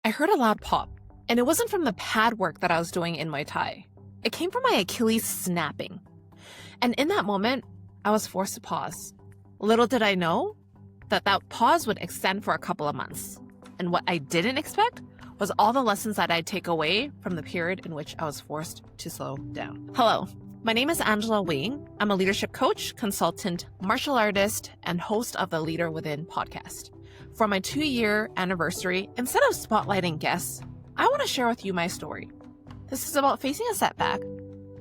I heard a loud pop, and it wasn't from the pad work that I was doing in Muay Thai. It came from my Achilles snapping. And in that moment, I was forced to pause. Little did I know that pause would extend for a couple of months. And what I didn't expect was all the lessons that I'd take away from the period in which I was forced to slow down. Hello, my name is Angela Wing. I'm a leadership coach, consultant, martial artist, and host of the Leader Within podcast. For my 2-year anniversary, instead of spotlighting guests, I want to share with you my story. This is about facing a setback,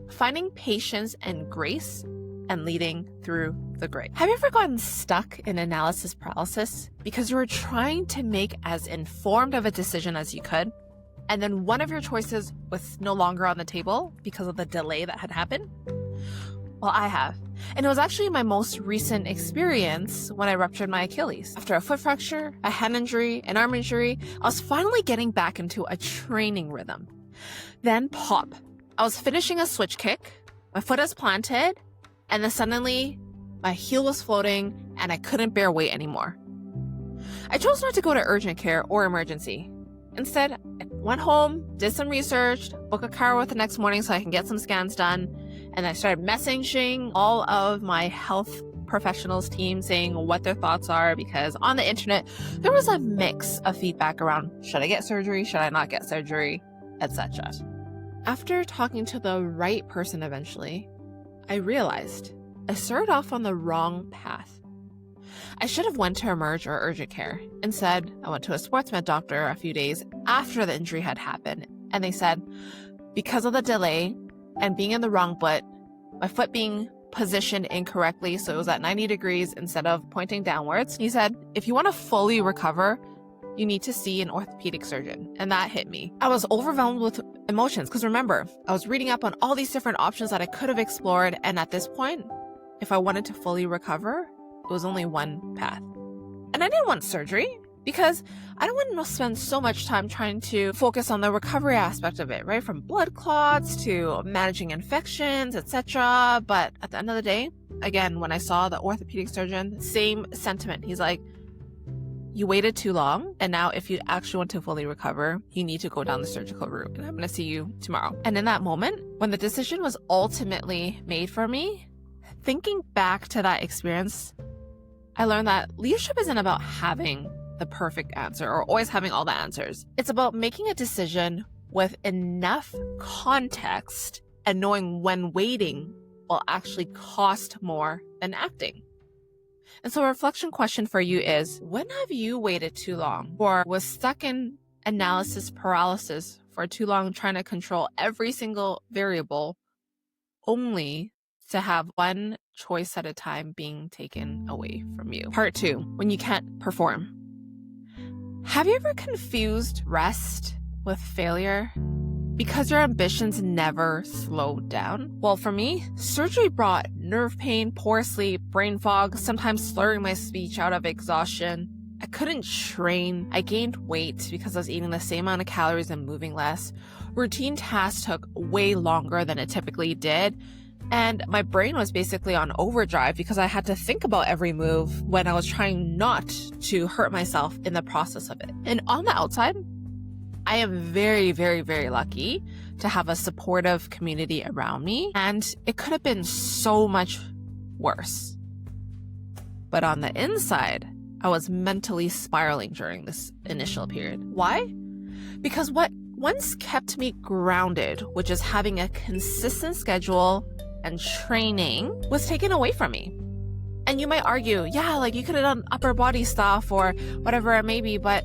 finding patience and grace, and leading through the gray. Have you ever gotten stuck in analysis paralysis because you were trying to make as informed of a decision as you could, and then one of your choices was no longer on the table because of the delay that had happened? Well, I have. And it was actually my most recent experience when I ruptured my Achilles. After a foot fracture, a hand injury, an arm injury, I was finally getting back into a training rhythm. Then pop. I was finishing a switch kick, my foot is planted, and then suddenly my heel was floating and I couldn't bear weight anymore. I chose not to go to urgent care or emergency. Instead, I went home, did some research, booked a car with the next morning so I can get some scans done, and I started messaging all of my health professionals team saying what their thoughts are, because on the internet, there was a mix of feedback around, should I get surgery? Should I not get surgery? Etc. After talking to the right person eventually, I realized I started off on the wrong path. I should have went to Emerge or urgent care. Instead, I went to a sports med doctor a few days after the injury had happened, and they said, because of the delay and being in the wrong foot, my foot being positioned incorrectly, so it was at 90 degrees instead of pointing downwards, he said, if you want to fully recover, you need to see an orthopedic surgeon. And that hit me. I was overwhelmed with emotions because remember, I was reading up on all these different options that I could have explored, and at this point, if I wanted to fully recover, it was only one path. And I didn't want surgery because I don't want to spend so much time trying to focus on the recovery aspect of it, right? From blood clots to managing infections, etc. But at the end of the day, again, when I saw the orthopedic surgeon, same sentiment. He's like, you waited too long, and now if you actually want to fully recover, you need to go down the surgical route, and I'm going to see you tomorrow. And in that moment, when the decision was ultimately made for me, thinking back to that experience, I learned that leadership isn't about having the perfect answer or always having all the answers. It's about making a decision with enough context and knowing when waiting will actually cost more than acting. And so a reflection question for you is, when have you waited too long or was stuck in analysis paralysis for too long trying to control every single variable only to have one choice at a time being taken away from you? Part 2, when you can't perform. Have you ever confused rest with failure because your ambitions never slowed down? Well, for me, surgery brought nerve pain, poor sleep, brain fog, sometimes slurring my speech out of exhaustion. I couldn't train. I gained weight because I was eating the same amount of calories and moving less. Routine tasks took way longer than it typically did. And my brain was basically on overdrive because I had to think about every move when I was trying not to hurt myself in the process of it. And on the outside, I am very, very, very lucky to have a supportive community around me, and it could have been so much worse. But on the inside, I was mentally spiraling during this initial period. Why? Because what once kept me grounded, which is having a consistent schedule and training, was taken away from me. And you might argue, yeah, like you could have done upper body stuff or whatever it may be, but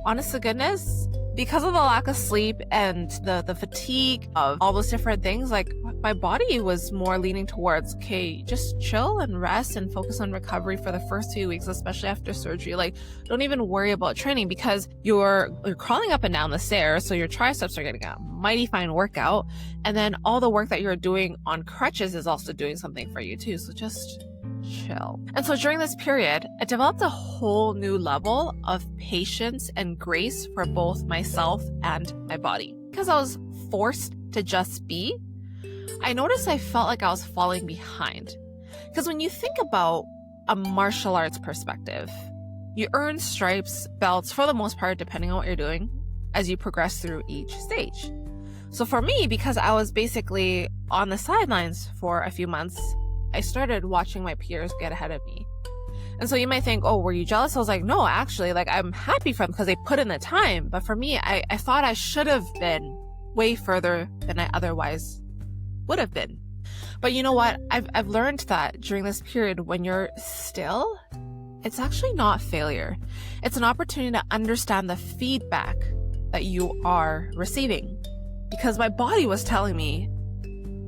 honest to goodness, because of the lack of sleep and the fatigue of all those different things, like my body was more leaning towards, okay, just chill and rest and focus on recovery for the first few weeks, especially after surgery. Like, don't even worry about training because you're crawling up and down the stairs, so your triceps are getting a mighty fine workout. And then all the work that you're doing on crutches is also doing something for you too. So just chill. And so during this period, I developed a whole new level of patience and grace for both myself and my body. Because I was forced to just be, I noticed I felt like I was falling behind. Because when you think about a martial arts perspective, you earn stripes, belts, for the most part, depending on what you're doing, as you progress through each stage. So for me, because I was basically on the sidelines for a few months, I started watching my peers get ahead of me. And so you might think, oh, were you jealous? I was like, no, actually, like I'm happy for them because they put in the time. But for me, I thought I should have been way further than I otherwise would have been. But you know what? I've learned that during this period when you're still, it's actually not failure. It's an opportunity to understand the feedback that you are receiving. Because my body was telling me,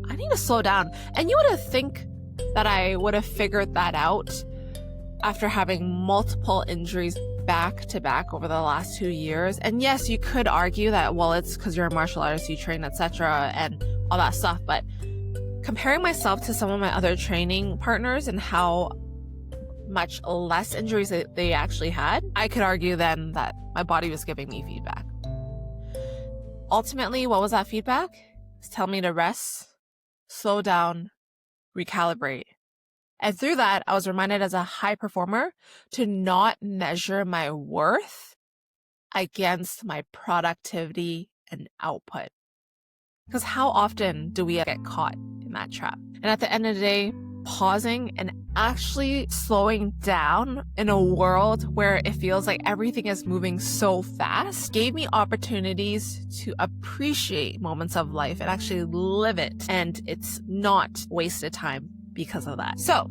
I need to slow down. And you would have think that I would have figured that out after having multiple injuries back to back over the last 2 years. And yes, you could argue that, well, it's because you're a martial artist, you train, etc., and all that stuff. But comparing myself to some of my other training partners and how much less injuries they actually had, I could argue then that my body was giving me feedback. Ultimately, what was that feedback? It's telling me to rest, slow down, recalibrate. And through that, I was reminded as a high performer to not measure my worth against my productivity and output. Because how often do we get caught in that trap? And at the end of the day, pausing and actually slowing down in a world where it feels like everything is moving so fast gave me opportunities to appreciate moments of life and actually live it. And it's not wasted time because of that. So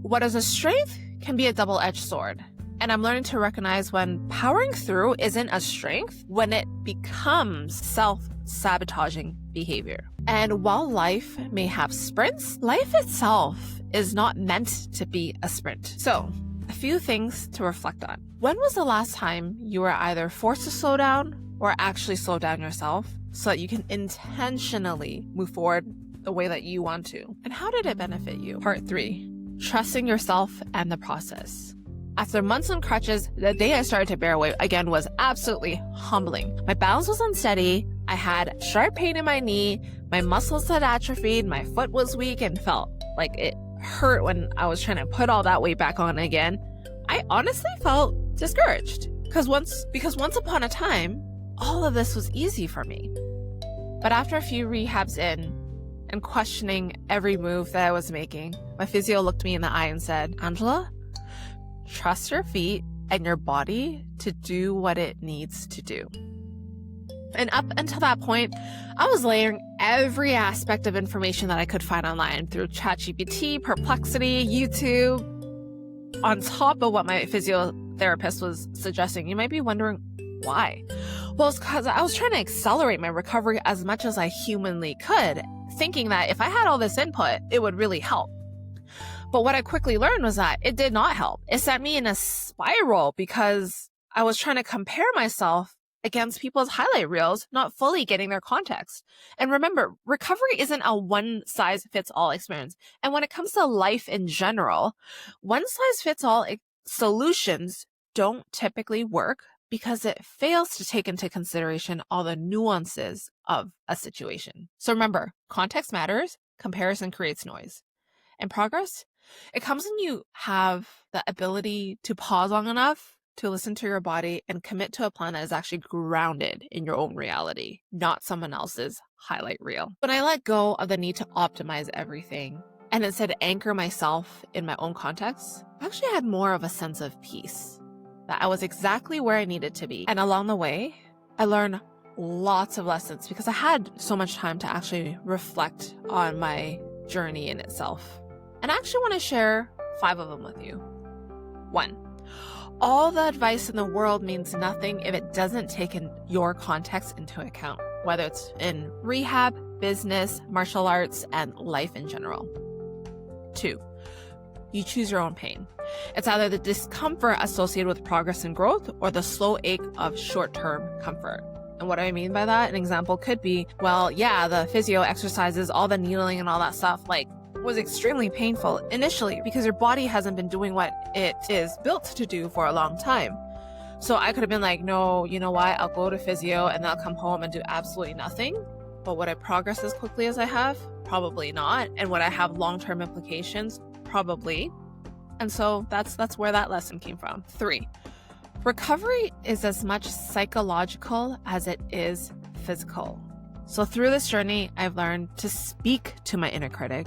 what is a strength can be a double-edged sword. And I'm learning to recognize when powering through isn't a strength, when it becomes self-sabotaging behavior. And while life may have sprints, life itself is not meant to be a sprint. So a few things to reflect on. When was the last time you were either forced to slow down or actually slow down yourself so that you can intentionally move forward the way that you want to? And how did it benefit you? Part 3, trusting yourself and the process. After months on crutches, the day I started to bear weight again was absolutely humbling. My balance was unsteady. I had sharp pain in my knee. My muscles had atrophied. My foot was weak and felt like it hurt when I was trying to put all that weight back on again. I honestly felt discouraged because once upon a time, all of this was easy for me. But after a few rehabs in and questioning every move that I was making, my physio looked me in the eye and said, Angela, trust your feet and your body to do what it needs to do. And up until that point, I was layering every aspect of information that I could find online through ChatGPT, Perplexity, YouTube, on top of what my physiotherapist was suggesting. You might be wondering why. Well, it's because I was trying to accelerate my recovery as much as I humanly could, thinking that if I had all this input, it would really help. But what I quickly learned was that it did not help. It sent me in a spiral because I was trying to compare myself against people's highlight reels, not fully getting their context. And remember, recovery isn't a one-size-fits-all experience. And when it comes to life in general, one-size-fits-all solutions don't typically work because it fails to take into consideration all the nuances of a situation. So remember, context matters, comparison creates noise. And progress, it comes when you have the ability to pause long enough to listen to your body and commit to a plan that is actually grounded in your own reality, not someone else's highlight reel. When I let go of the need to optimize everything and instead anchor myself in my own context, I actually had more of a sense of peace, that I was exactly where I needed to be. And along the way, I learned lots of lessons because I had so much time to actually reflect on my journey in itself. And I actually want to share 5 of them with you. 1, all the advice in the world means nothing if it doesn't take your context into account, whether it's in rehab, business, martial arts, and life in general. 2, you choose your own pain. It's either the discomfort associated with progress and growth or the slow ache of short-term comfort. And what do I mean by that? An example could be, well, yeah, the physio exercises, all the needling and all that stuff, was extremely painful initially because your body hasn't been doing what it is built to do for a long time. So I could have been like, no, you know what? I'll go to physio and then I'll come home and do absolutely nothing. But would I progress as quickly as I have? Probably not. And would I have long-term implications? Probably. And so that's where that lesson came from. 3, Recovery is as much psychological as it is physical. So through this journey, I've learned to speak to my inner critic,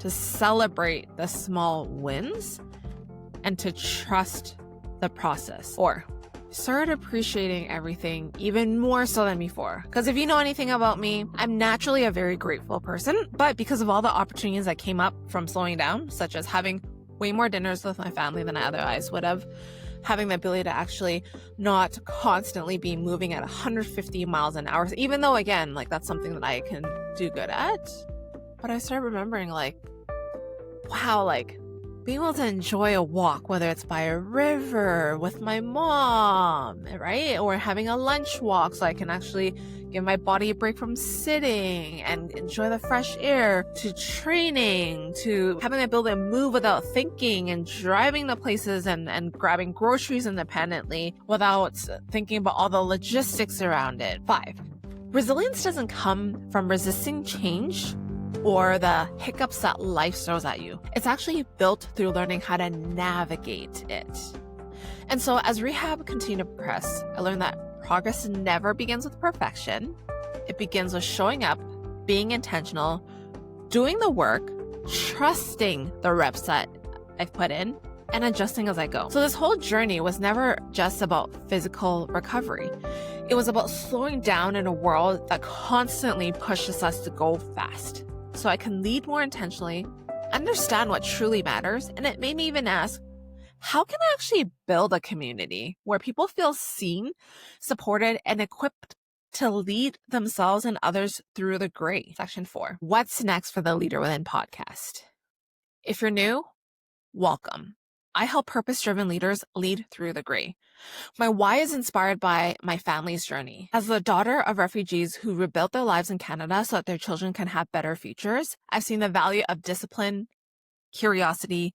to celebrate the small wins, and to trust the process. Or start appreciating everything even more so than before. Because if you know anything about me, I'm naturally a very grateful person, but because of all the opportunities that came up from slowing down, such as having way more dinners with my family than I otherwise would have, having the ability to actually not constantly be moving at 150 miles an hour, even though, again, like that's something that I can do good at. But I started remembering like, wow, like being able to enjoy a walk, whether it's by a river with my mom, right? Or having a lunch walk so I can actually give my body a break from sitting and enjoy the fresh air, to training, to having the ability to move without thinking and driving to places and grabbing groceries independently without thinking about all the logistics around it. 5, resilience doesn't come from resisting change or the hiccups that life throws at you. It's actually built through learning how to navigate it. And so as rehab continued to progress, I learned that progress never begins with perfection. It begins with showing up, being intentional, doing the work, trusting the reps that I've put in, and adjusting as I go. So this whole journey was never just about physical recovery. It was about slowing down in a world that constantly pushes us to go fast, so I can lead more intentionally, understand what truly matters, and it made me even ask, how can I actually build a community where people feel seen, supported, and equipped to lead themselves and others through the gray? Section 4, what's next for the Leader Within podcast? If you're new, welcome. I help purpose-driven leaders lead through the gray. My why is inspired by my family's journey. As the daughter of refugees who rebuilt their lives in Canada so that their children can have better futures, I've seen the value of discipline, curiosity,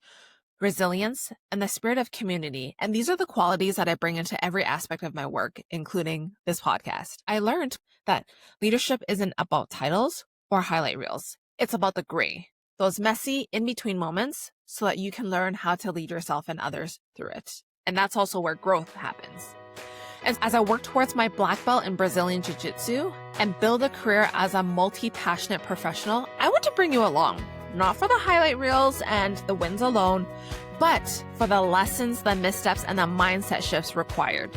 resilience, and the spirit of community. And these are the qualities that I bring into every aspect of my work, including this podcast. I learned that leadership isn't about titles or highlight reels. It's about the gray, those messy in-between moments, so that you can learn how to lead yourself and others through it. And that's also where growth happens. As I work towards my black belt in Brazilian Jiu-Jitsu and build a career as a multi-passionate professional, I want to bring you along, not for the highlight reels and the wins alone, but for the lessons, the missteps, and the mindset shifts required,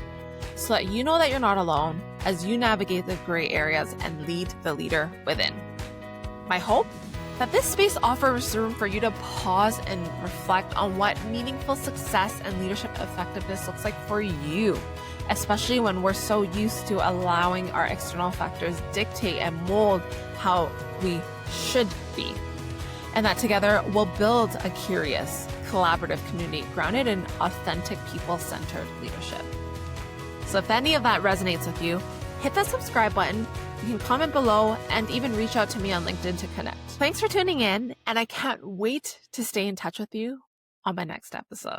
so that you know that you're not alone as you navigate the gray areas and lead the leader within. My hope? That this space offers room for you to pause and reflect on what meaningful success and leadership effectiveness looks like for you, especially when we're so used to allowing our external factors dictate and mold how we should be. And that together we'll build a curious, collaborative community grounded in authentic, people-centered leadership. So if any of that resonates with you, hit that subscribe button. You can comment below and even reach out to me on LinkedIn to connect. Thanks for tuning in, and I can't wait to stay in touch with you on my next episode.